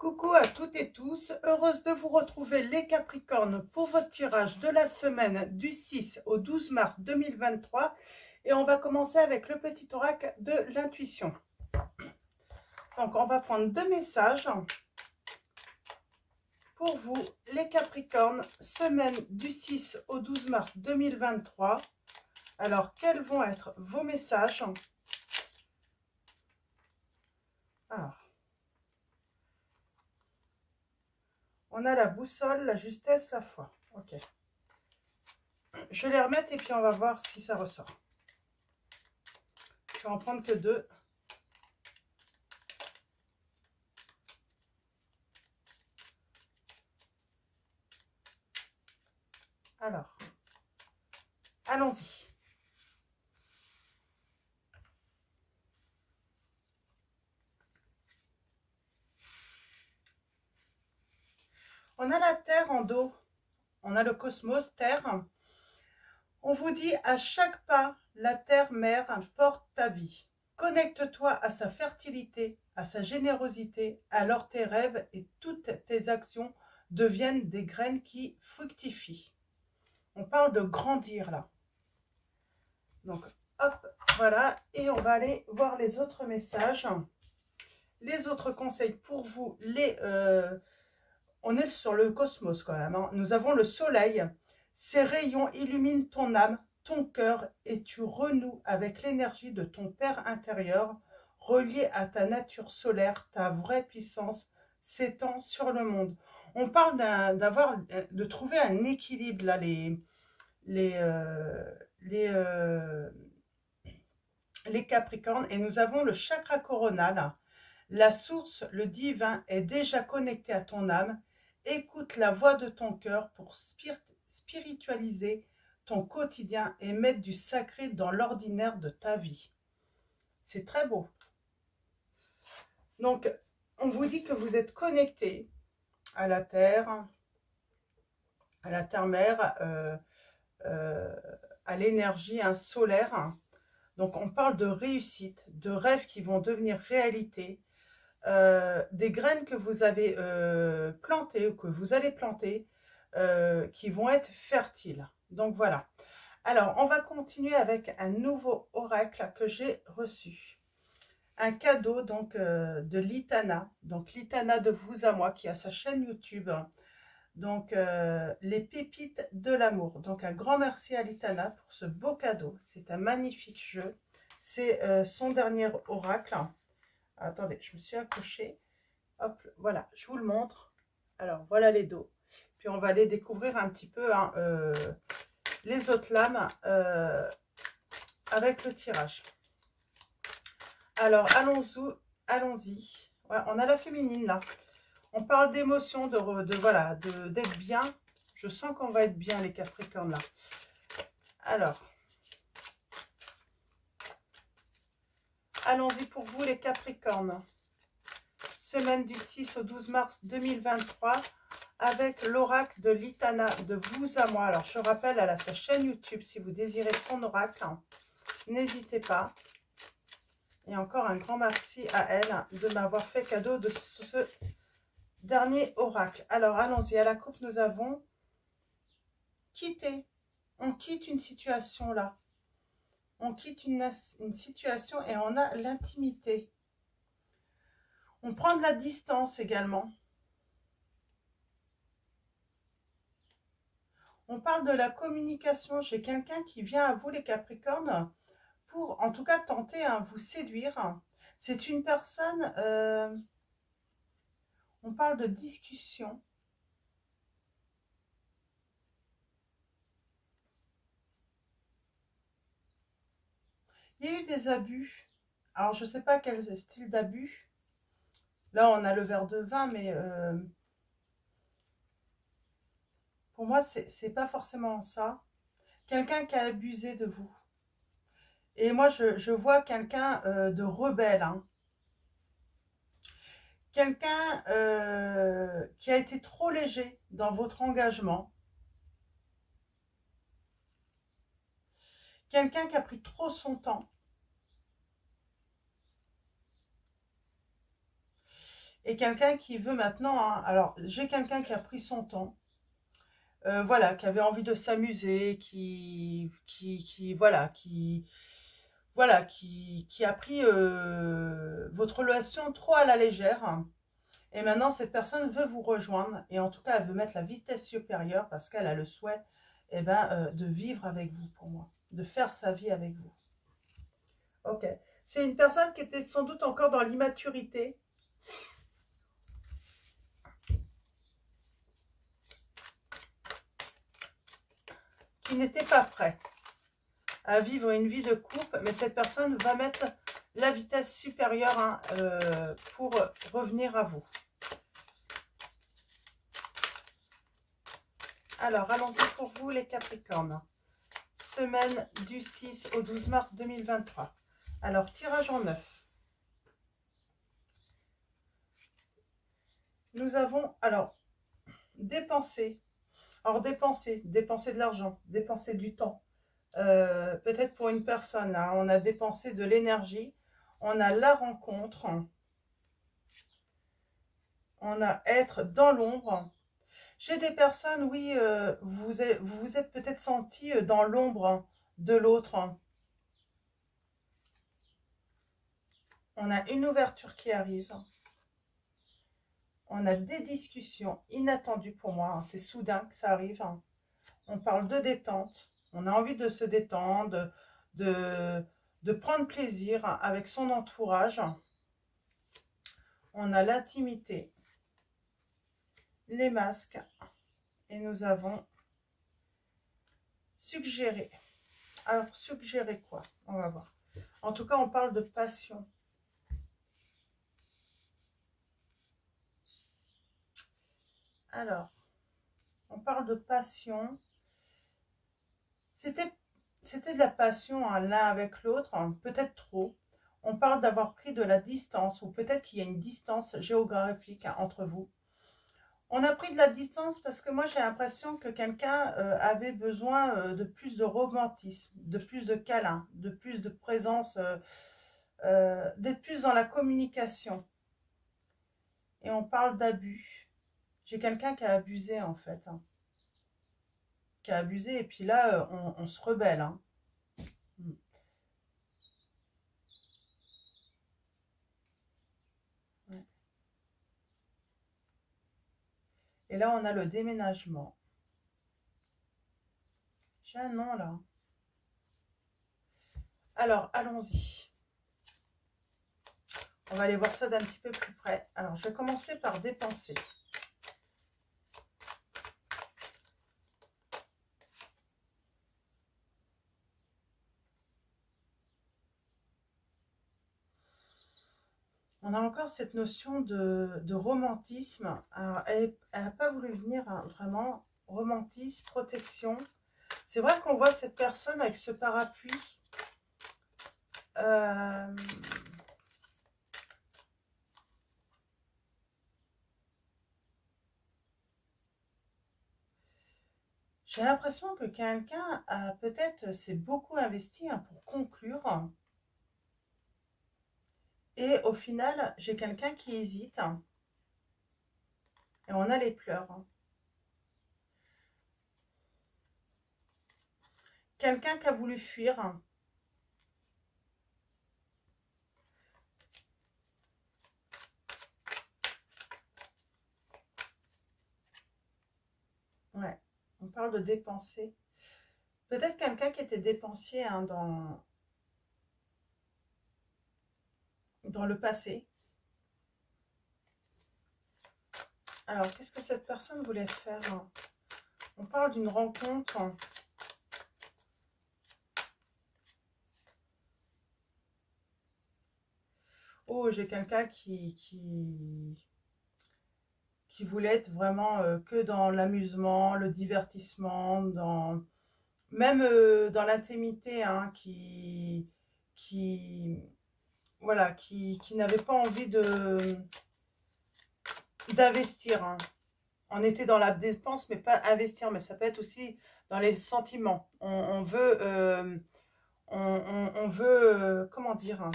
Coucou à toutes et tous, heureuse de vous retrouver les Capricornes pour votre tirage de la semaine du 6 au 12 mars 2023 et on va commencer avec le petit oracle de l'intuition. Donc on va prendre deux messages pour vous les Capricornes, semaine du 6 au 12 mars 2023. Alors quels vont être vos messages? Alors, on a la boussole, la justesse, la foi. Ok. Je vais les remettre et puis on va voir si ça ressort. Je vais en prendre que deux. Alors, allons-y. On a la Terre en dos. On a le cosmos, Terre. On vous dit à chaque pas, la Terre-Mère porte ta vie. Connecte-toi à sa fertilité, à sa générosité, alors tes rêves et toutes tes actions deviennent des graines qui fructifient. On parle de grandir là. Donc, hop, voilà. Et on va aller voir les autres messages. Les autres conseils pour vous. On est sur le cosmos quand même. Hein. Nous avons le soleil. Ses rayons illuminent ton âme, ton cœur et tu renoues avec l'énergie de ton Père intérieur, relié à ta nature solaire, ta vraie puissance s'étend sur le monde. On parle de trouver un équilibre là, les Capricornes, et nous avons le chakra coronal. La source, le divin, est déjà connecté à ton âme. Écoute la voix de ton cœur pour spiritualiser ton quotidien et mettre du sacré dans l'ordinaire de ta vie. C'est très beau. Donc, on vous dit que vous êtes connecté à la Terre mère, à l'énergie solaire. Donc, on parle de réussite, de rêves qui vont devenir réalité, des graines que vous avez plantées ou que vous allez planter, qui vont être fertiles. Donc, voilà. Alors, on va continuer avec un nouveau oracle que j'ai reçu. Un cadeau donc de Litana. Donc, Litana de vous à moi qui a sa chaîne YouTube. Donc, les pépites de l'amour. Donc, un grand merci à Litana pour ce beau cadeau. C'est un magnifique jeu. C'est son dernier oracle. Attendez, je me suis accrochée. Hop, voilà, je vous le montre. Alors, voilà les dos. Puis, on va aller découvrir un petit peu hein, les autres lames avec le tirage. Alors, allons-y. Ouais, on a la féminine, là. On parle d'émotion, voilà, d'être bien. Je sens qu'on va être bien, les Capricornes, là. Alors, allons-y pour vous, les Capricornes. Semaine du 6 au 12 mars 2023, avec l'oracle de Litana, de vous à moi. Alors, je rappelle, elle a sa chaîne YouTube, si vous désirez son oracle, n'hésitez pas. Et encore un grand merci à elle de m'avoir fait cadeau de ce dernier oracle. Alors, allons-y. À la coupe, nous avons quitté. On quitte une situation là. On quitte une situation et on a l'intimité. On prend de la distance également. On parle de la communication. J'ai quelqu'un qui vient à vous, les Capricornes, pour en tout cas tenter à vous séduire. C'est une personne, on parle de discussion. Il y a eu des abus. Alors, je ne sais pas quel style d'abus. Là, on a le verre de vin, mais pour moi, c'est pas forcément ça. Quelqu'un qui a abusé de vous. Et moi, je vois quelqu'un de rebelle. Hein. Quelqu'un qui a été trop léger dans votre engagement. Quelqu'un qui a pris trop son temps. Et quelqu'un qui veut maintenant, hein, alors j'ai quelqu'un qui a pris son temps, voilà, qui avait envie de s'amuser, qui a pris votre relation trop à la légère. Et maintenant, cette personne veut vous rejoindre. Et en tout cas, elle veut mettre la vitesse supérieure parce qu'elle a le souhait de vivre avec vous pour moi. De faire sa vie avec vous. Ok. C'est une personne qui était sans doute encore dans l'immaturité. Qui n'était pas prêt à vivre une vie de couple. Mais cette personne va mettre la vitesse supérieure, hein, pour revenir à vous. Alors, allons-y pour vous les Capricornes. Semaine du 6 au 12 mars 2023. Alors, tirage en 9. Nous avons, alors, dépenser. Alors, dépenser de l'argent, dépenser du temps. Peut-être pour une personne, hein, on a dépensé de l'énergie. On a la rencontre. On a être dans l'ombre. J'ai des personnes, oui, vous vous êtes peut-être senti dans l'ombre de l'autre. On a une ouverture qui arrive. On a des discussions inattendues pour moi. Hein. C'est soudain que ça arrive. Hein. On parle de détente. On a envie de se détendre, de prendre plaisir avec son entourage. On a l'intimité, les masques. Et nous avons suggéré. Alors, suggérer quoi? On va voir. En tout cas, on parle de passion. Alors, on parle de passion. C'était de la passion, hein, l'un avec l'autre, hein, peut-être trop. On parle d'avoir pris de la distance, ou peut-être qu'il y a une distance géographique, hein, entre vous. On a pris de la distance parce que moi, j'ai l'impression que quelqu'un avait besoin de plus de romantisme, de plus de câlin, de plus de présence, d'être plus dans la communication. Et on parle d'abus. J'ai quelqu'un qui a abusé, en fait. Hein. Qui a abusé, et puis là, on se rebelle. Hein. Ouais. Et là, on a le déménagement. J'ai un nom, là. Alors, allons-y. On va aller voir ça d'un petit peu plus près. Alors, je vais commencer par dépenser. On a encore cette notion de romantisme. Alors, elle n'a pas voulu venir, hein, vraiment. Romantisme, protection. C'est vrai qu'on voit cette personne avec ce parapluie. J'ai l'impression que quelqu'un a peut-être s'est beaucoup investi, hein, pour conclure. Et au final, j'ai quelqu'un qui hésite. Hein, et on a les pleurs. Hein. Quelqu'un qui a voulu fuir. Hein. Ouais, on parle de dépenser. Peut-être quelqu'un qui était dépensier, hein, dans le passé. Alors, qu'est-ce que cette personne voulait faire? Hein? On parle d'une rencontre. Hein. Oh, j'ai quelqu'un qui voulait être vraiment que dans l'amusement, le divertissement, même dans l'intimité, hein, voilà, qui n'avait pas envie d'investir. Hein. On était dans la dépense, mais pas investir. Mais ça peut être aussi dans les sentiments. On veut, on veut, comment dire, hein.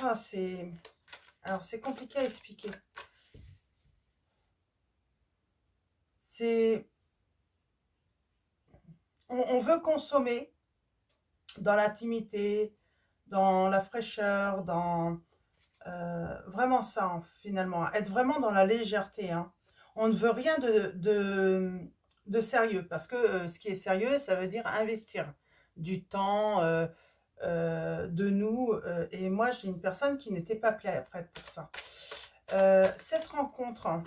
Ah, c'est Alors, c'est compliqué à expliquer. C'est... On veut consommer dans l'intimité, dans la fraîcheur, dans... vraiment ça, hein, finalement. Être vraiment dans la légèreté. Hein. On ne veut rien de sérieux. Parce que ce qui est sérieux, ça veut dire investir du temps, de nous. Et moi, j'ai une personne qui n'était pas prête pour ça. Cette rencontre,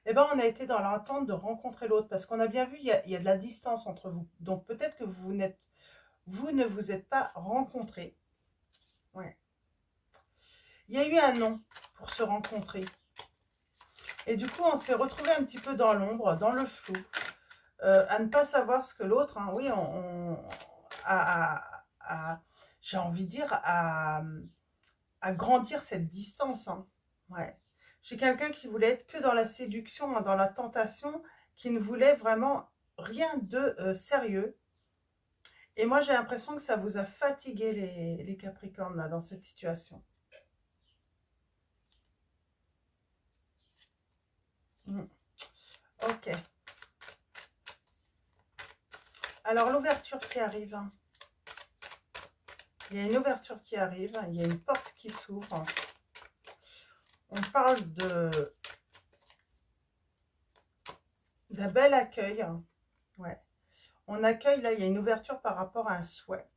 eh ben, on a été dans l'attente de rencontrer l'autre. Parce qu'on a bien vu, il y a de la distance entre vous. Donc peut-être que vous ne vous êtes pas rencontrés. Ouais. Il y a eu un nom pour se rencontrer. Et du coup, on s'est retrouvé un petit peu dans l'ombre, dans le flou, à ne pas savoir ce que l'autre, hein, oui, j'ai envie de dire, à grandir cette distance. Hein. Ouais. J'ai quelqu'un qui voulait être que dans la séduction, hein, dans la tentation, qui ne voulait vraiment rien de sérieux. Et moi, j'ai l'impression que ça vous a fatigué les Capricornes là, dans cette situation. Ok. Alors, l'ouverture qui arrive. Hein. Il y a une ouverture qui arrive. Il y a une porte qui s'ouvre. On parle d'un bel accueil. Ouais. On accueille, là, il y a une ouverture par rapport à un souhait.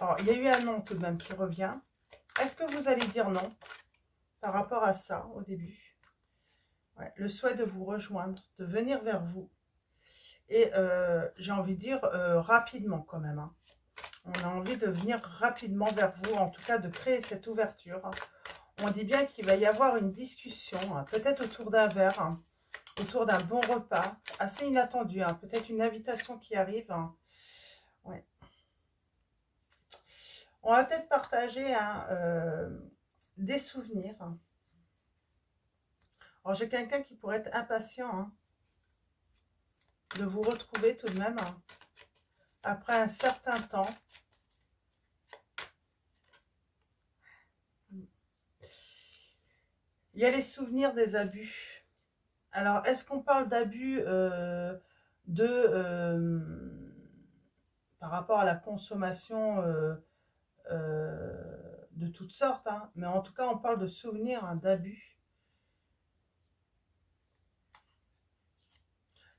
Alors, il y a eu un non tout de même qui revient. Est-ce que vous allez dire non par rapport à ça au début? Ouais, le souhait de vous rejoindre, de venir vers vous. Et j'ai envie de dire rapidement quand même. Hein. On a envie de venir rapidement vers vous, en tout cas de créer cette ouverture. On dit bien qu'il va y avoir une discussion, hein, peut-être autour d'un verre, hein, autour d'un bon repas, assez inattendu, hein, peut-être une invitation qui arrive. Hein. Ouais. On va peut-être partager hein, des souvenirs. Alors j'ai quelqu'un qui pourrait être impatient hein, de vous retrouver tout de même, hein, après un certain temps. Il y a les souvenirs des abus. Alors, est-ce qu'on parle d'abus par rapport à la consommation de toutes sortes, hein, mais en tout cas, on parle de souvenirs hein, d'abus.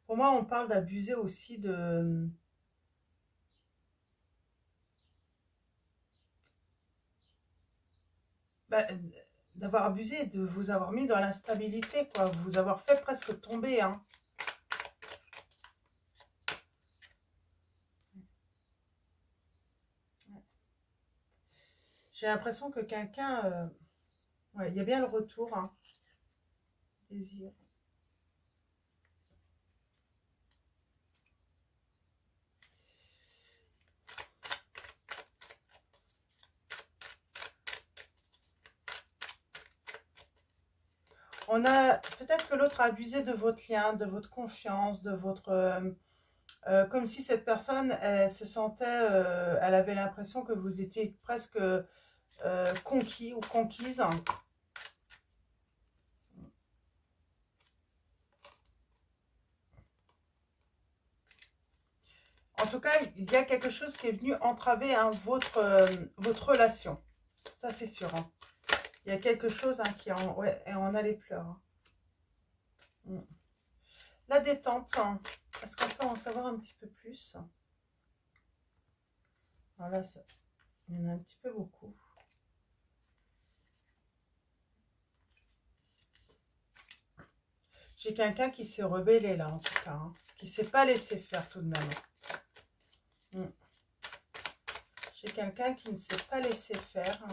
Pour moi, on parle d'abuser aussi bah, d'avoir abusé, de vous avoir mis dans l'instabilité, quoi, vous avoir fait presque tomber, hein. J'ai l'impression que quelqu'un, ouais, il y a bien le retour, hein, désir. On a peut-être que l'autre a abusé de votre lien, de votre confiance, de votre comme si cette personne, elle se sentait, elle avait l'impression que vous étiez presque conquis ou conquise. En tout cas, il y a quelque chose qui est venu entraver hein, votre relation. Ça, c'est sûr. Hein. Il y a quelque chose hein, qui en... Ouais, et on a les pleurs. Hein. La détente. Hein. Est-ce qu'on peut en savoir un petit peu plus? Alors là, ça... il y en a un petit peu beaucoup. J'ai quelqu'un qui s'est rebellé là, en tout cas. Hein, qui ne s'est pas laissé faire tout de même. J'ai quelqu'un qui ne s'est pas laissé faire.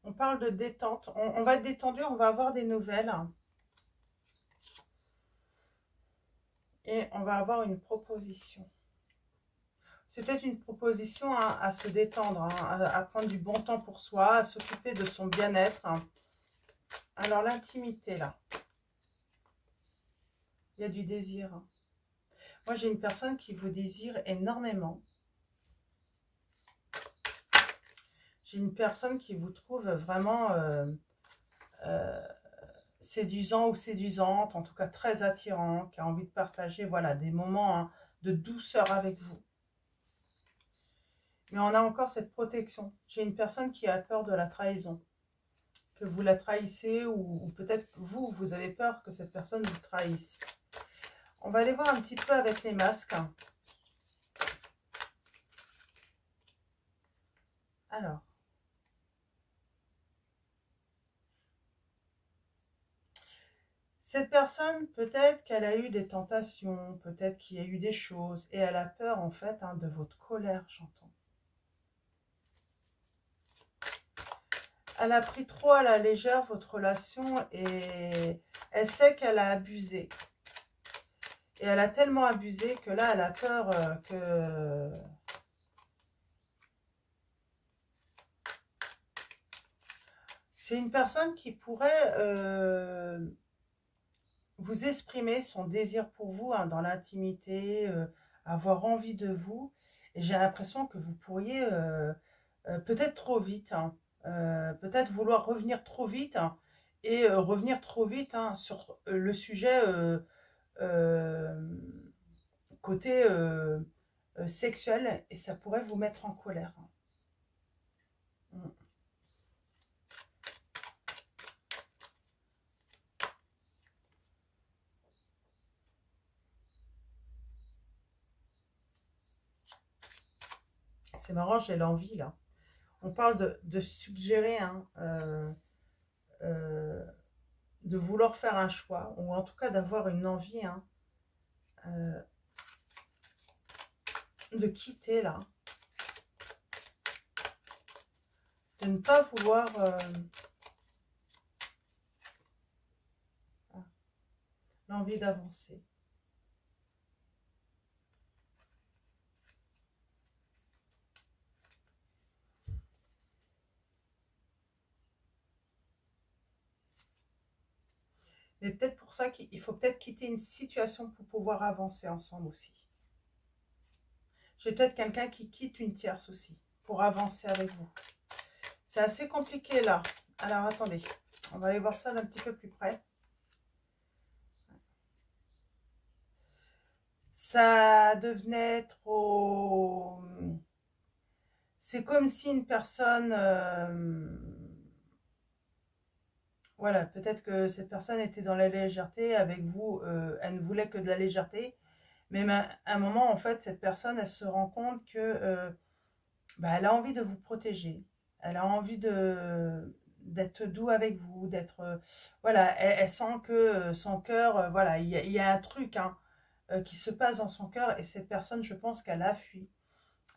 On parle de détente. On va être détendu, on va avoir des nouvelles. Et on va avoir une proposition. C'est peut-être une proposition hein, à se détendre, hein, à prendre du bon temps pour soi, à s'occuper de son bien-être. Hein. Alors l'intimité là. Il y a du désir. Hein. Moi j'ai une personne qui vous désire énormément. J'ai une personne qui vous trouve vraiment séduisant ou séduisante, en tout cas très attirant, qui a envie de partager voilà, des moments hein, de douceur avec vous. Mais on a encore cette protection. J'ai une personne qui a peur de la trahison. Que vous la trahissez ou peut-être vous avez peur que cette personne vous trahisse. On va aller voir un petit peu avec les masques. Alors. Cette personne, peut-être qu'elle a eu des tentations, peut-être qu'il y a eu des choses, et elle a peur en fait hein, de votre colère, j'entends. Elle a pris trop à la légère votre relation et elle sait qu'elle a abusé. Et elle a tellement abusé que là, elle a peur que... C'est une personne qui pourrait vous exprimer son désir pour vous hein, dans l'intimité, avoir envie de vous. Et j'ai l'impression que vous pourriez peut-être trop vite, hein, peut-être vouloir revenir trop vite hein, et revenir trop vite hein, sur le sujet euh, côté sexuel et ça pourrait vous mettre en colère. Mm. C'est marrant, j'ai l'envie là. On parle de suggérer, hein, de vouloir faire un choix, ou en tout cas d'avoir une envie hein, de quitter là. De ne pas vouloir... l'envie d'avancer. Mais peut-être pour ça qu'il faut peut-être quitter une situation pour pouvoir avancer ensemble aussi. J'ai peut-être quelqu'un qui quitte une tierce aussi pour avancer avec vous. C'est assez compliqué là. Alors attendez, on va aller voir ça d'un petit peu plus près. Ça devenait trop... C'est comme si une personne... Voilà, peut-être que cette personne était dans la légèreté, avec vous, elle ne voulait que de la légèreté. Mais à un moment, en fait, cette personne, elle se rend compte que bah, elle a envie de vous protéger. Elle a envie d'être doux avec vous, d'être... voilà, elle sent que son cœur, voilà, il y a un truc hein, qui se passe dans son cœur. Et cette personne, je pense qu'elle a fui.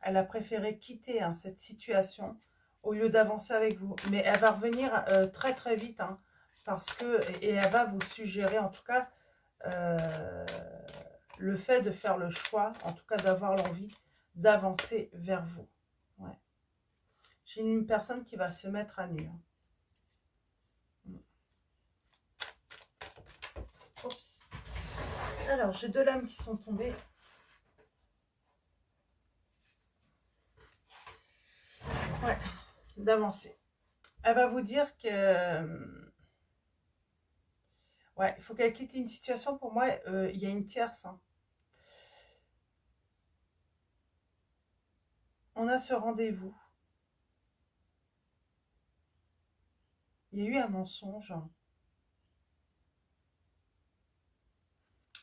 Elle a préféré quitter hein, cette situation au lieu d'avancer avec vous. Mais elle va revenir très très vite hein, parce que... Et elle va vous suggérer, en tout cas... le fait de faire le choix, en tout cas d'avoir l'envie d'avancer vers vous. Ouais. J'ai une personne qui va se mettre à nu. Oups. Alors, j'ai deux lames qui sont tombées. Ouais, d'avancer. Elle va vous dire que... ouais, il faut qu'elle quitte une situation. Pour moi, il y a une tierce. Hein. On a ce rendez-vous. Il y a eu un mensonge.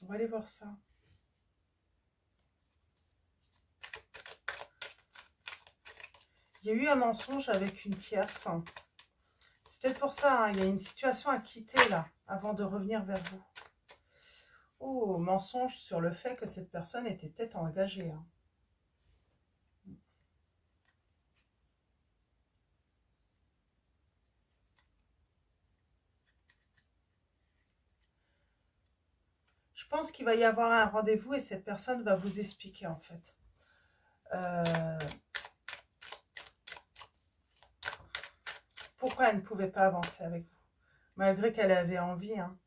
On va aller voir ça. Il y a eu un mensonge avec une tierce. C'est peut-être pour ça, hein, il y a une situation à quitter là, avant de revenir vers vous. Oh, mensonge sur le fait que cette personne était peut-être engagée. Hein. Je pense qu'il va y avoir un rendez-vous et cette personne va vous expliquer en fait. Pourquoi elle ne pouvait pas avancer avec vous, malgré qu'elle avait envie. Hein.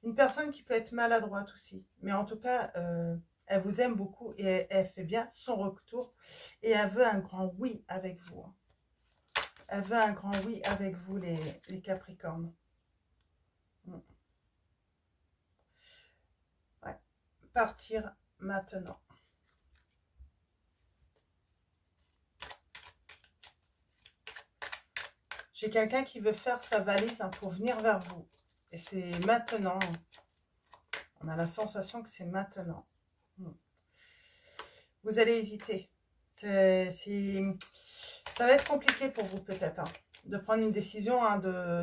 Une personne qui peut être maladroite aussi, mais en tout cas, elle vous aime beaucoup et elle fait bien son retour et elle veut un grand oui avec vous. Hein. Elle veut un grand oui avec vous, les Capricornes. Ouais. Partir maintenant. J'ai quelqu'un qui veut faire sa valise pour venir vers vous. Et c'est maintenant. On a la sensation que c'est maintenant. Vous allez hésiter. Ça va être compliqué pour vous peut-être. De prendre une décision,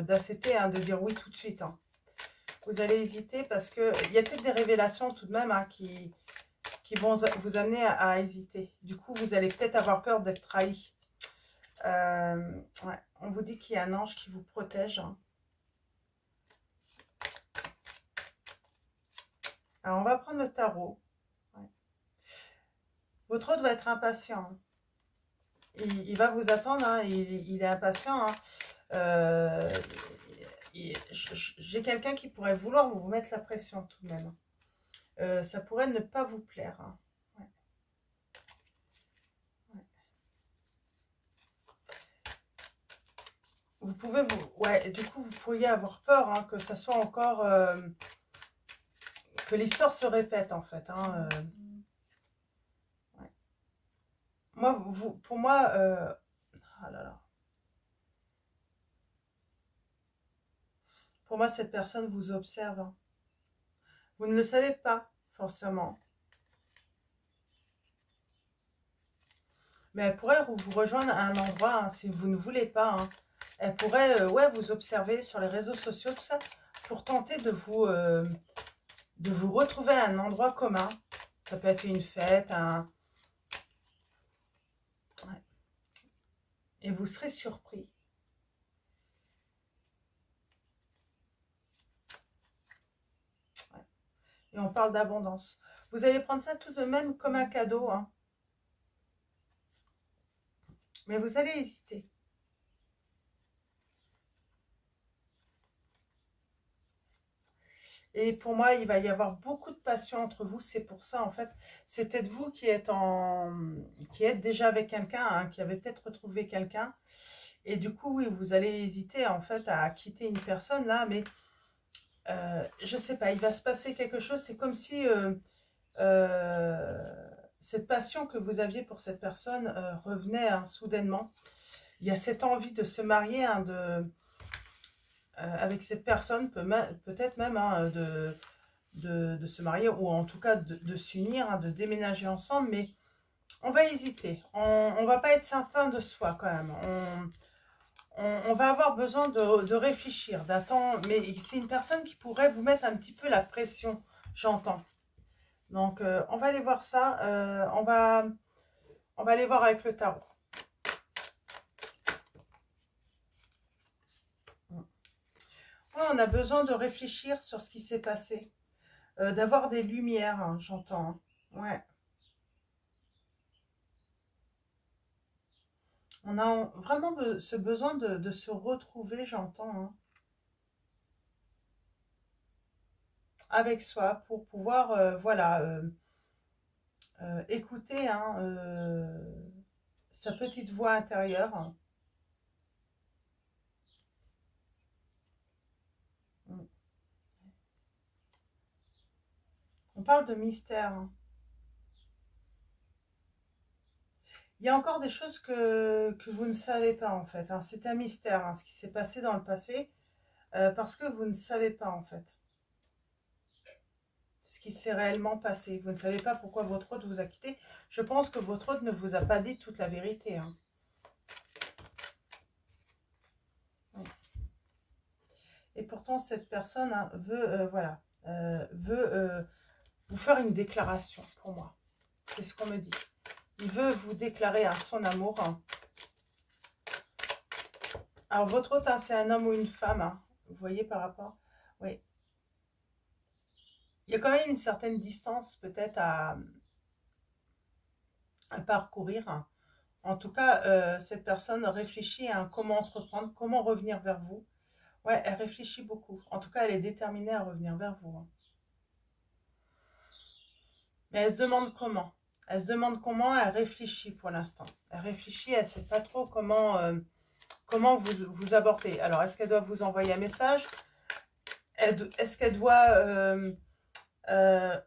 d'accepter, de dire oui tout de suite. Vous allez hésiter parce qu'il y a peut-être des révélations tout de même qui vont vous amener à hésiter. Du coup, vous allez peut-être avoir peur d'être trahi. Ouais. On vous dit qu'il y a un ange qui vous protège. Alors, on va prendre le tarot. Ouais. Votre autre va être impatient. Il va vous attendre. Il est impatient. J'ai quelqu'un qui pourrait vouloir vous mettre la pression tout de même. Ça pourrait ne pas vous plaire. Ouais. Ouais. Vous pouvez ouais, du coup, vous pourriez avoir peur que ça soit encore... que l'histoire se répète, en fait. Ouais. Moi, pour moi... ah là là. Pour moi, cette personne vous observe. Vous ne le savez pas, forcément. Mais elle pourrait vous rejoindre à un endroit, si vous ne voulez pas. Elle pourrait ouais, vous observer sur les réseaux sociaux, tout ça, pour tenter de vous retrouver à un endroit commun. Ça peut être une fête, ouais. Et vous serez surpris. Ouais. Et on parle d'abondance. Vous allez prendre ça tout de même comme un cadeau. Mais vous allez hésiter. Et pour moi, il va y avoir beaucoup de passion entre vous. C'est pour ça, en fait, c'est peut-être vous qui êtes déjà avec quelqu'un, qui avez peut-être retrouvé quelqu'un. Et du coup, oui, vous allez hésiter, en fait, à quitter une personne, là. Mais, je sais pas, il va se passer quelque chose. C'est comme si cette passion que vous aviez pour cette personne revenait soudainement. Il y a cette envie de se marier, avec cette personne, peut-être même de se marier, ou en tout cas de s'unir, de déménager ensemble, mais on va hésiter. On va pas être certain de soi quand même. On va avoir besoin de réfléchir, d'attendre, mais c'est une personne qui pourrait vous mettre un petit peu la pression, j'entends. Donc, on va aller voir ça. On va aller voir avec le tarot. Ouais, on a besoin de réfléchir sur ce qui s'est passé. D'avoir des lumières, j'entends. Ouais. On a vraiment ce besoin de se retrouver, j'entends, avec soi pour pouvoir, voilà, écouter sa petite voix intérieure. On parle de mystère. Il y a encore des choses que vous ne savez pas, en fait. C'est un mystère, ce qui s'est passé dans le passé, parce que vous ne savez pas, en fait, ce qui s'est réellement passé. Vous ne savez pas pourquoi votre hôte vous a quitté. Je pense que votre hôte ne vous a pas dit toute la vérité. Et pourtant, cette personne veut, voilà, veut vous faire une déclaration, pour moi. C'est ce qu'on me dit. Il veut vous déclarer son amour. Alors, votre hôte, c'est un homme ou une femme. Vous voyez par rapport... Oui. Il y a quand même une certaine distance, peut-être, à parcourir. En tout cas, cette personne réfléchit à comment entreprendre, comment revenir vers vous. Ouais, elle réfléchit beaucoup. En tout cas, elle est déterminée à revenir vers vous. Mais elle se demande comment. Elle se demande comment, elle réfléchit pour l'instant. Elle réfléchit, elle ne sait pas trop comment comment vous aborder. Alors, est-ce qu'elle doit vous envoyer un message? Est-ce qu'elle doit,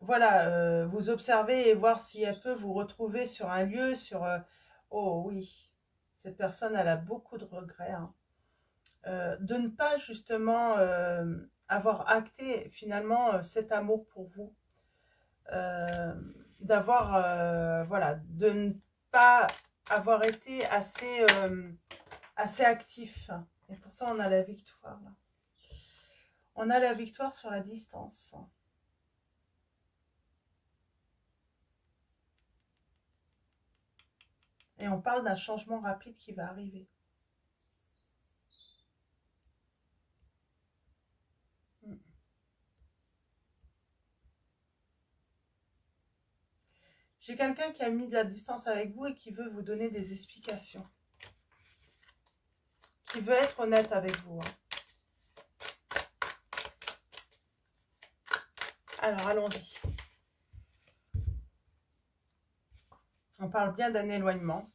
voilà, vous observer et voir si elle peut vous retrouver sur un lieu, sur... oh oui, cette personne, elle a beaucoup de regrets, hein. De ne pas justement avoir acté finalement cet amour pour vous. D'avoir, voilà, de ne pas avoir été assez, assez actif. Et pourtant, on a la victoire, là. On a la victoire sur la distance. Et on parle d'un changement rapide qui va arriver. J'ai quelqu'un qui a mis de la distance avec vous et qui veut vous donner des explications. Qui veut être honnête avec vous, hein. Alors, allons-y. On parle bien d'un éloignement.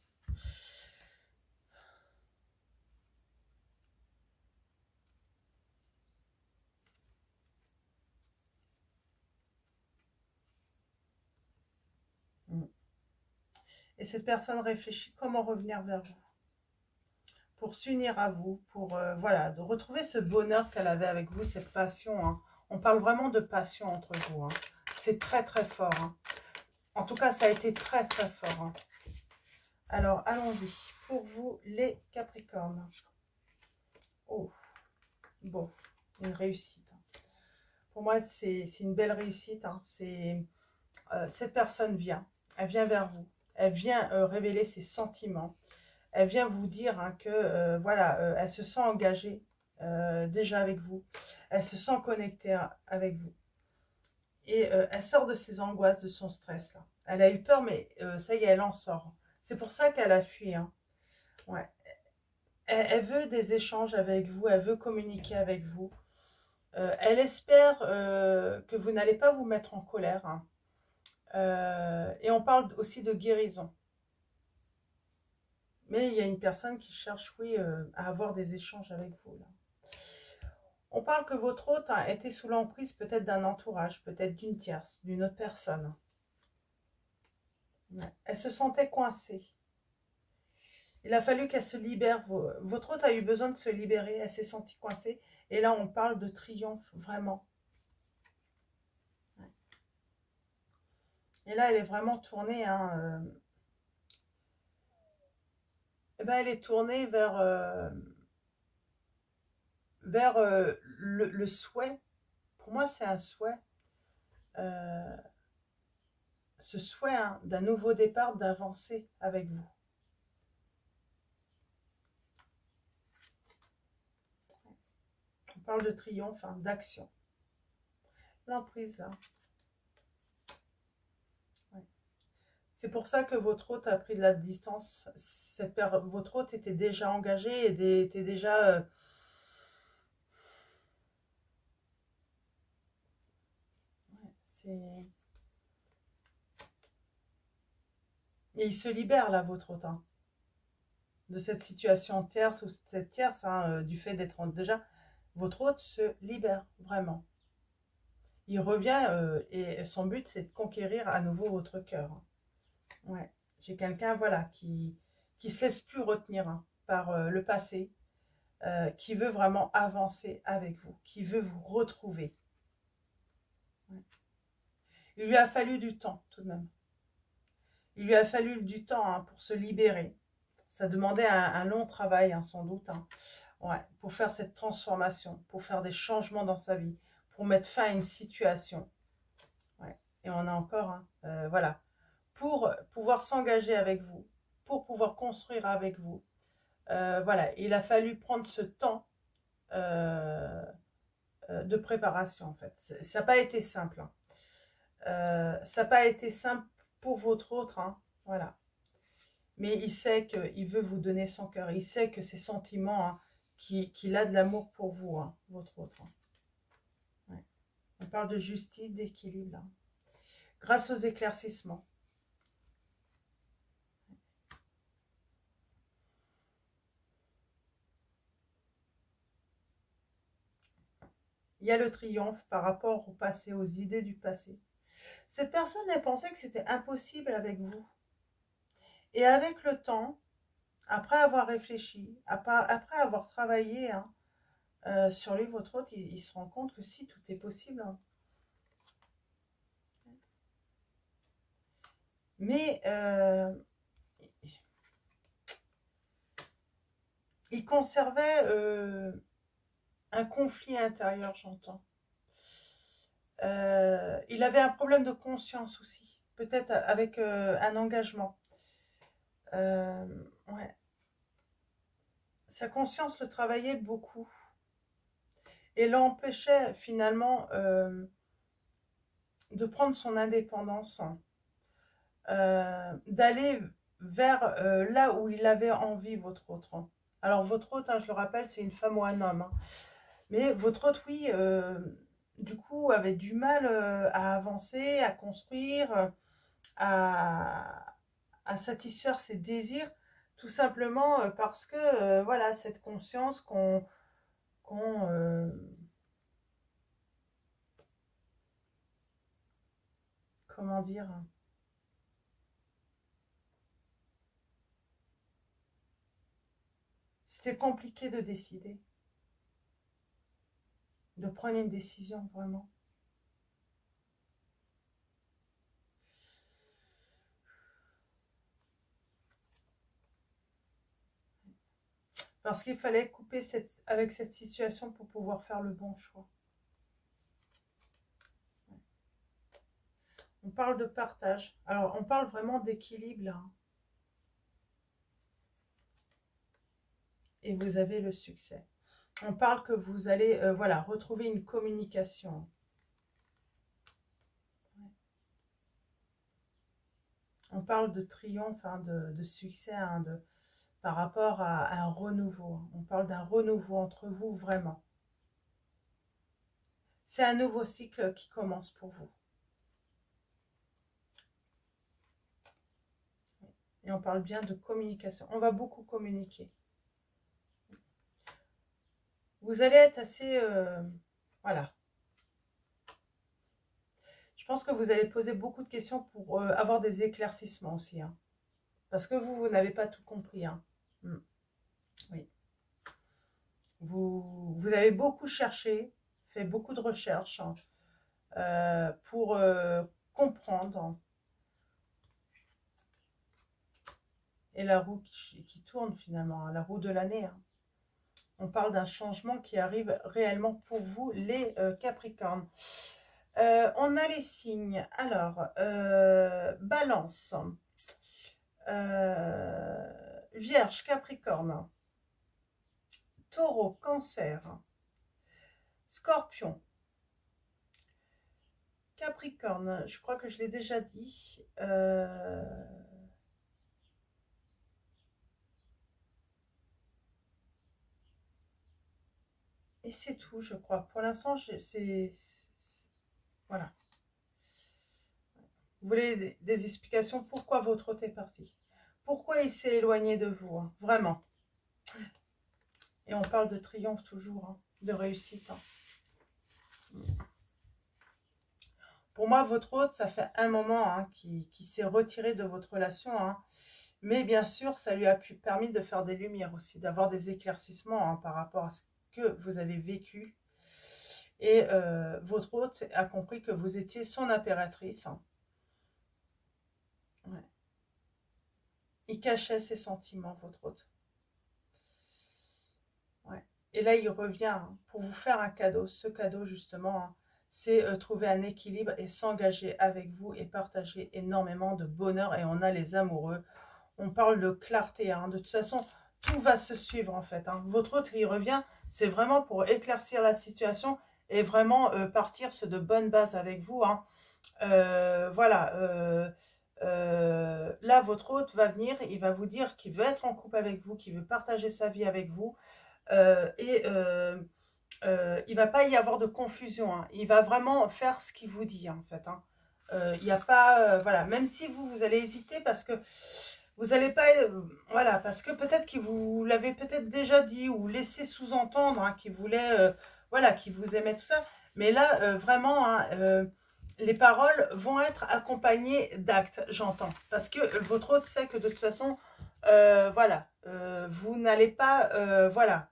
Et cette personne réfléchit comment revenir vers vous. Pour s'unir à vous, pour voilà, de retrouver ce bonheur qu'elle avait avec vous, cette passion, hein. On parle vraiment de passion entre vous, hein. C'est très très fort, hein. En tout cas, ça a été très très fort, hein. Alors, allons-y. Pour vous, les Capricornes. Oh, bon, une réussite, hein. Pour moi, c'est une belle réussite, hein. Cette personne vient, elle vient vers vous. Elle vient révéler ses sentiments. Elle vient vous dire, hein, que voilà, elle se sent engagée déjà avec vous. Elle se sent connectée avec vous. Et elle sort de ses angoisses, de son stress, là. Elle a eu peur, mais ça y est, elle en sort. C'est pour ça qu'elle a fui, hein. Ouais. Elle veut des échanges avec vous, elle veut communiquer avec vous. Elle espère que vous n'allez pas vous mettre en colère, hein. Et on parle aussi de guérison. Mais il y a une personne qui cherche, oui, à avoir des échanges avec vous, là. On parle que votre hôte a été sous l'emprise peut-être d'un entourage, peut-être d'une tierce, d'une autre personne. Ouais. Elle se sentait coincée. Il a fallu qu'elle se libère. Votre hôte a eu besoin de se libérer. Elle s'est sentie coincée. Et là, on parle de triomphe, vraiment. Ouais. Et là, elle est vraiment tournée, hein, eh ben, elle est tournée vers le souhait. Pour moi, c'est un souhait. Ce souhait, hein, d'un nouveau départ, d'avancer avec vous. On parle de triomphe, hein, d'action. L'emprise, hein. Ouais. C'est pour ça que votre hôte a pris de la distance. Votre hôte était déjà engagé et était déjà... ouais, c'est... Et il se libère, là, votre hôte, hein, de cette situation tierce ou cette tierce, hein, du fait d'être déjà... Votre hôte se libère, vraiment. Il revient et son but, c'est de conquérir à nouveau votre cœur, hein. Ouais. J'ai quelqu'un, voilà, qui se laisse plus retenir, hein, par le passé, qui veut vraiment avancer avec vous, qui veut vous retrouver. Ouais. Il lui a fallu du temps, tout de même. Il lui a fallu du temps, hein, pour se libérer. Ça demandait un long travail, hein, sans doute, hein, ouais, pour faire cette transformation, pour faire des changements dans sa vie, pour mettre fin à une situation. Ouais. Et on a encore, hein, voilà, pour pouvoir s'engager avec vous, pour pouvoir construire avec vous. Voilà, il a fallu prendre ce temps de préparation, en fait. Ça n'a pas été simple, hein. Ça n'a pas été simple pour votre autre, hein, voilà. Mais il sait qu'il veut vous donner son cœur. Il sait que ses sentiments, hein, qu'il a de l'amour pour vous, hein, votre autre, hein. Ouais. On parle de justice, d'équilibre, hein, grâce aux éclaircissements. Il y a le triomphe par rapport au passé, aux idées du passé. Cette personne, elle pensait que c'était impossible avec vous. Et avec le temps, après avoir réfléchi, après avoir travaillé hein, sur lui, votre hôte, il se rend compte que si, tout est possible. Hein. Mais il conservait un conflit intérieur, j'entends. Il avait un problème de conscience aussi, peut-être avec un engagement. Ouais. Sa conscience le travaillait beaucoup et l'empêchait finalement de prendre son indépendance, d'aller vers là où il avait envie, votre autre. Alors votre hôte, hein, je le rappelle, c'est une femme ou un homme. Hein. Mais votre hôte, oui, du coup, avait du mal à avancer, à construire, à satisfaire ses désirs, tout simplement parce que, voilà, cette conscience qu'on comment dire, c'était compliqué de décider, de prendre une décision, vraiment. Parce qu'il fallait couper avec cette situation pour pouvoir faire le bon choix. On parle de partage. Alors, on parle vraiment d'équilibre, là. Et vous avez le succès. On parle que vous allez, voilà, retrouver une communication. On parle de triomphe, hein, de succès, hein, par rapport à un renouveau. On parle d'un renouveau entre vous, vraiment. C'est un nouveau cycle qui commence pour vous. Et on parle bien de communication. On va beaucoup communiquer. Vous allez être assez... voilà. Je pense que vous allez poser beaucoup de questions pour avoir des éclaircissements aussi. Hein. Parce que vous n'avez pas tout compris. Hein. Oui. Vous avez beaucoup cherché, fait beaucoup de recherches hein, pour comprendre. Et la roue qui tourne finalement, hein, la roue de l'année. Hein. On parle d'un changement qui arrive réellement pour vous, les Capricornes. On a les signes. Alors, Balance, Vierge, Capricorne, Taureau, Cancer, Scorpion, Capricorne, je crois que je l'ai déjà dit. Et c'est tout, je crois. Pour l'instant, c'est... Voilà. Vous voulez des explications pourquoi votre hôte est parti? Pourquoi il s'est éloigné de vous? Hein, vraiment. Et on parle de triomphe toujours, hein, de réussite. Hein. Pour moi, votre hôte, ça fait un moment hein, qui s'est retiré de votre relation. Hein. Mais bien sûr, ça lui a permis de faire des lumières aussi, d'avoir des éclaircissements hein, par rapport à ce que vous avez vécu. Et votre hôte a compris que vous étiez son impératrice. Hein. Ouais. Il cachait ses sentiments, votre hôte. Ouais. Et là, il revient hein, pour vous faire un cadeau. Ce cadeau, justement, hein, c'est trouver un équilibre et s'engager avec vous et partager énormément de bonheur. Et on a les amoureux. On parle de clarté. Hein. De toute façon, tout va se suivre, en fait. Hein. Votre hôte, il revient. C'est vraiment pour éclaircir la situation et vraiment partir sur de bonnes bases avec vous. Hein. Voilà. Là, votre hôte va venir, il va vous dire qu'il veut être en couple avec vous, qu'il veut partager sa vie avec vous. Et il va pas y avoir de confusion. Hein. Il va vraiment faire ce qu'il vous dit, en fait. Hein. Il n'y a pas... voilà, même si vous allez hésiter parce que vous n'allez pas... voilà, parce que peut-être qu'il vous l'avait peut-être déjà dit ou laissé sous-entendre hein, qu'il voulait voilà, qui vous aimait, tout ça. Mais là, vraiment, hein, les paroles vont être accompagnées d'actes, j'entends. Parce que votre hôte sait que de toute façon, voilà, vous n'allez pas, voilà,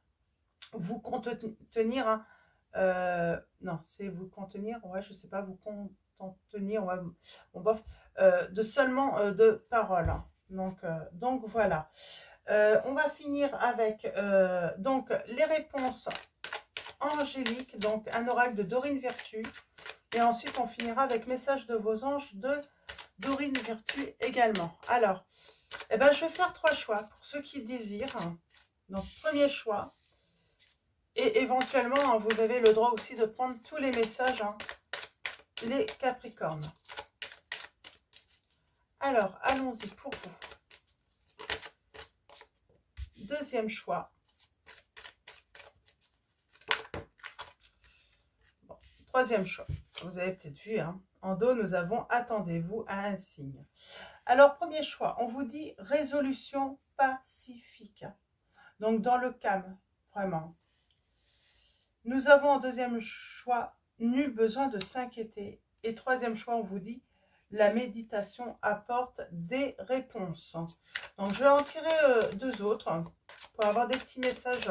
vous contenir, hein, non, c'est vous contenir, ouais, je sais pas, vous contenir, ouais, bon, bof, de seulement de paroles. Hein. Donc voilà. On va finir avec donc les réponses angéliques, donc un oracle de Dorine Virtue. Et ensuite, on finira avec message de vos anges de Dorine Virtue également. Alors, eh ben, je vais faire 3 choix pour ceux qui désirent. Donc, premier choix. Et éventuellement, hein, vous avez le droit aussi de prendre tous les messages, hein, les Capricornes. Alors, allons-y pour vous. Deuxième choix. Bon, troisième choix. Vous avez peut-être vu, hein. En dos, nous avons « Attendez-vous à un signe ». Alors, premier choix, on vous dit « Résolution pacifique ». Donc, dans le calme, vraiment. Nous avons en deuxième choix « Nul besoin de s'inquiéter ». Et troisième choix, on vous dit « La méditation apporte des réponses ». Donc, je vais en tirer 2 autres pour avoir des petits messages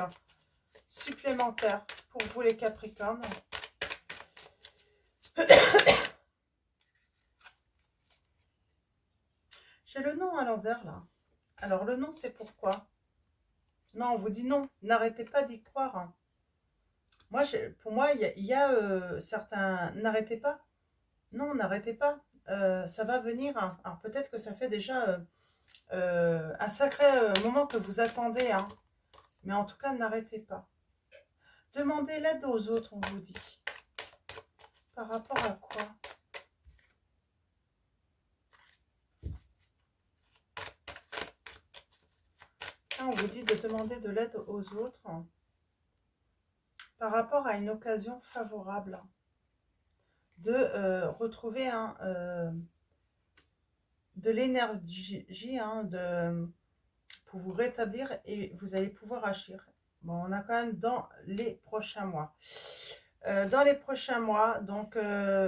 supplémentaires pour vous les Capricornes. J'ai le nom à l'envers là. Alors, le nom, c'est pourquoi? Non, on vous dit non, n'arrêtez pas d'y croire. Hein. Moi, pour moi, il y a certains... N'arrêtez pas. Non, n'arrêtez pas. Ça va venir. Hein. Alors, peut-être que ça fait déjà un sacré moment que vous attendez. Hein. Mais en tout cas, n'arrêtez pas. Demandez l'aide aux autres, on vous dit. Par rapport à quoi? On vous dit de demander de l'aide aux autres par rapport à une occasion favorable de retrouver de l'énergie pour vous rétablir et vous allez pouvoir agir. Bon, on a quand même dans les prochains mois. Dans les prochains mois, donc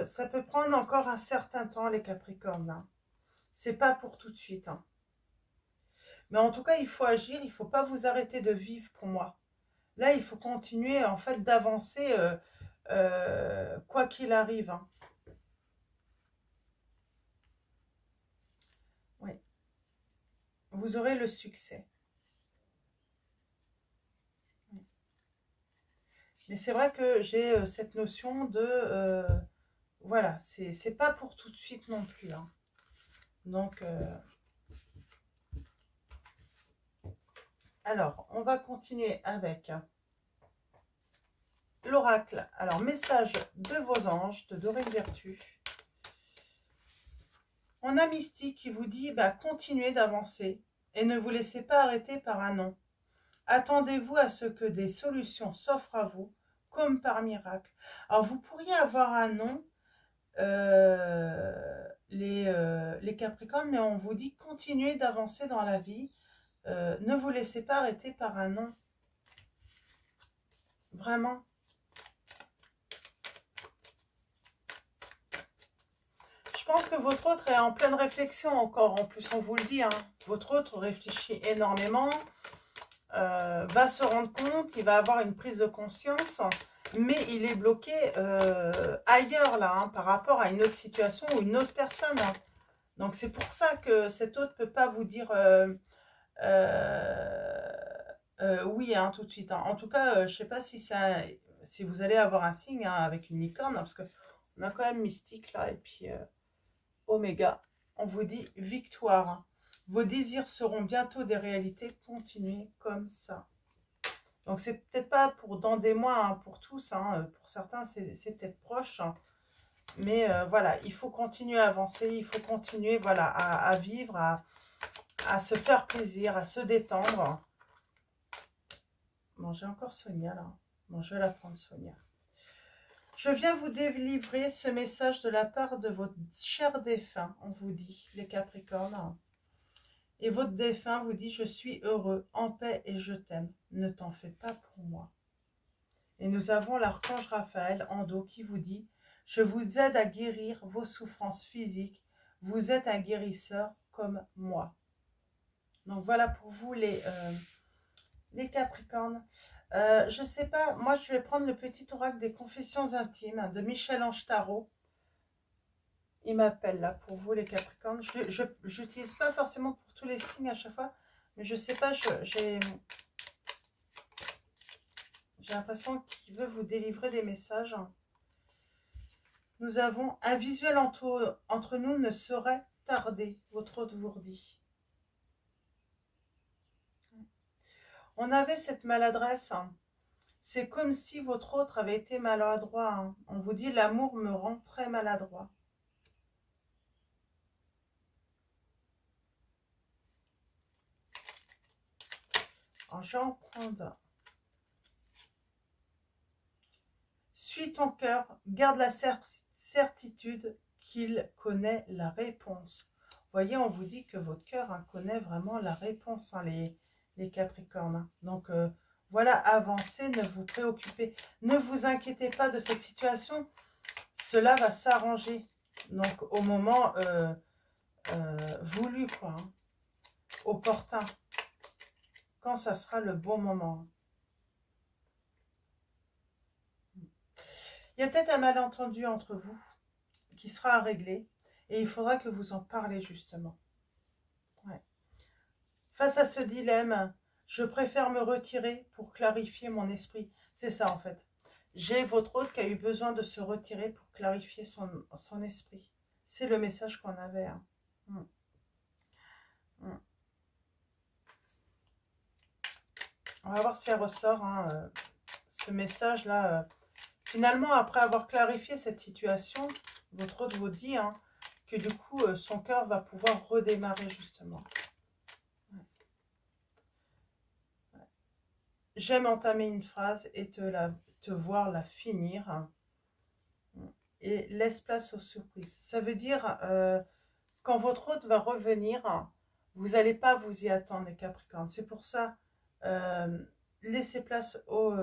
ça peut prendre encore un certain temps les Capricornes. Hein. C'est pas pour tout de suite. Hein. Mais en tout cas, il faut agir, il ne faut pas vous arrêter de vivre pour moi. Là, il faut continuer en fait d'avancer quoi qu'il arrive. Hein. Oui. Vous aurez le succès. Mais c'est vrai que j'ai cette notion de... voilà, c'est pas pour tout de suite non plus. Hein. Donc... alors, on va continuer avec l'oracle. Alors, message de vos anges, de Dorine Virtue. On a Mystique qui vous dit, bah, continuez d'avancer et ne vous laissez pas arrêter par un non. Attendez-vous à ce que des solutions s'offrent à vous, comme par miracle. Alors, vous pourriez avoir un non, les Capricornes, mais on vous dit, continuez d'avancer dans la vie. Ne vous laissez pas arrêter par un non. Vraiment. Je pense que votre autre est en pleine réflexion encore. En plus, on vous le dit. Hein. Votre autre réfléchit énormément. Va se rendre compte. Il va avoir une prise de conscience. Mais il est bloqué ailleurs, là. Hein, par rapport à une autre situation ou une autre personne. Hein. Donc, c'est pour ça que cet autre ne peut pas vous dire... oui, hein, tout de suite. Hein. En tout cas, je ne sais pas si vous allez avoir un signe hein, avec une licorne, hein, parce qu'on a quand même Mystique là, et puis Oméga. On vous dit victoire. Hein. Vos désirs seront bientôt des réalités. Continuez comme ça. Donc, c'est peut-être pas pour dans des mois, hein, pour tous. Hein, pour certains, c'est peut-être proche. Hein. Mais voilà, il faut continuer à avancer. Il faut continuer voilà, à vivre, à se faire plaisir, à se détendre. Bon, j'ai encore Sonia là. Bon, je vais la prendre Sonia. Je viens vous délivrer ce message de la part de votre cher défunt, on vous dit, les Capricornes. Et votre défunt vous dit, je suis heureux, en paix et je t'aime. Ne t'en fais pas pour moi. Et nous avons l'archange Raphaël en dos qui vous dit « Je vous aide à guérir vos souffrances physiques. Vous êtes un guérisseur comme moi. » Donc voilà pour vous les Capricornes. Je ne sais pas, moi je vais prendre le petit oracle des confessions intimes de Michel-Ange Tarot. Il m'appelle là pour vous les Capricornes. Je n'utilise pas forcément pour tous les signes à chaque fois, mais je ne sais pas, j'ai l'impression qu'il veut vous délivrer des messages. Nous avons un visuel entre nous ne saurait tarder, votre hôte vous redit. On avait cette maladresse. C'est comme si votre autre avait été maladroit. On vous dit l'amour me rend très maladroit. Alors, je vais en prendre. Suis ton cœur, garde la certitude qu'il connaît la réponse. Vous voyez, on vous dit que votre cœur connaît vraiment la réponse, les Capricornes. Donc, voilà, avancez, ne vous préoccupez. Ne vous inquiétez pas de cette situation. Cela va s'arranger. Donc, au moment voulu, quoi. Opportun. Quand ça sera le bon moment. Il y a peut-être un malentendu entre vous qui sera à régler et il faudra que vous en parlez justement. Ouais. Face à ce dilemme, je préfère me retirer pour clarifier mon esprit. C'est ça en fait. J'ai votre hôte qui a eu besoin de se retirer pour clarifier son esprit. C'est le message qu'on avait. On va voir si elle ressort ce message-là. Finalement, après avoir clarifié cette situation, votre hôte vous dit que du coup, son cœur va pouvoir redémarrer justement. Ouais. Ouais. J'aime entamer une phrase et te voir la finir. Et laisse place aux surprises. Ça veut dire, quand votre hôte va revenir, vous n'allez pas vous y attendre, les Capricornes. C'est pour ça, laissez place aux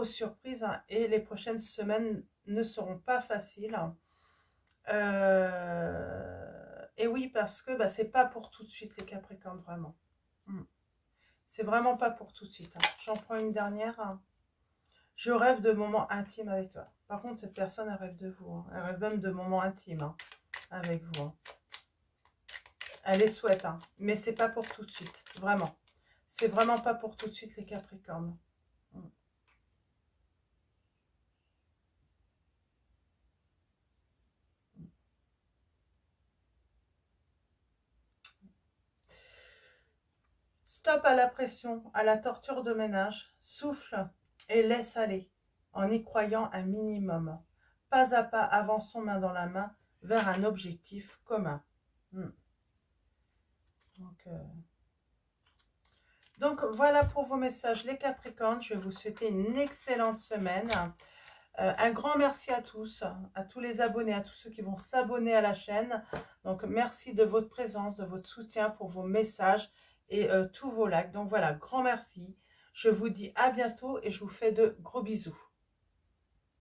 surprises et les prochaines semaines ne seront pas faciles. Et oui, parce que c'est pas pour tout de suite les Capricornes, vraiment. C'est vraiment pas pour tout de suite. J'en prends une dernière. Je rêve de moments intimes avec toi. Par contre, cette personne, elle rêve de vous. Elle rêve même de moments intimes avec vous. Elle les souhaite, mais c'est pas pour tout de suite. Vraiment. C'est vraiment pas pour tout de suite les Capricornes. Stop à la pression, à la torture de ménage, souffle et laisse aller, en y croyant un minimum. Pas à pas, avançons main dans la main vers un objectif commun. Donc, voilà pour vos messages, les Capricornes. Je vais vous souhaiter une excellente semaine. Un grand merci à tous les abonnés, à tous ceux qui vont s'abonner à la chaîne. Donc, merci de votre présence, de votre soutien pour vos messages et tous vos likes. Donc voilà, grand merci. Je vous dis à bientôt et je vous fais de gros bisous.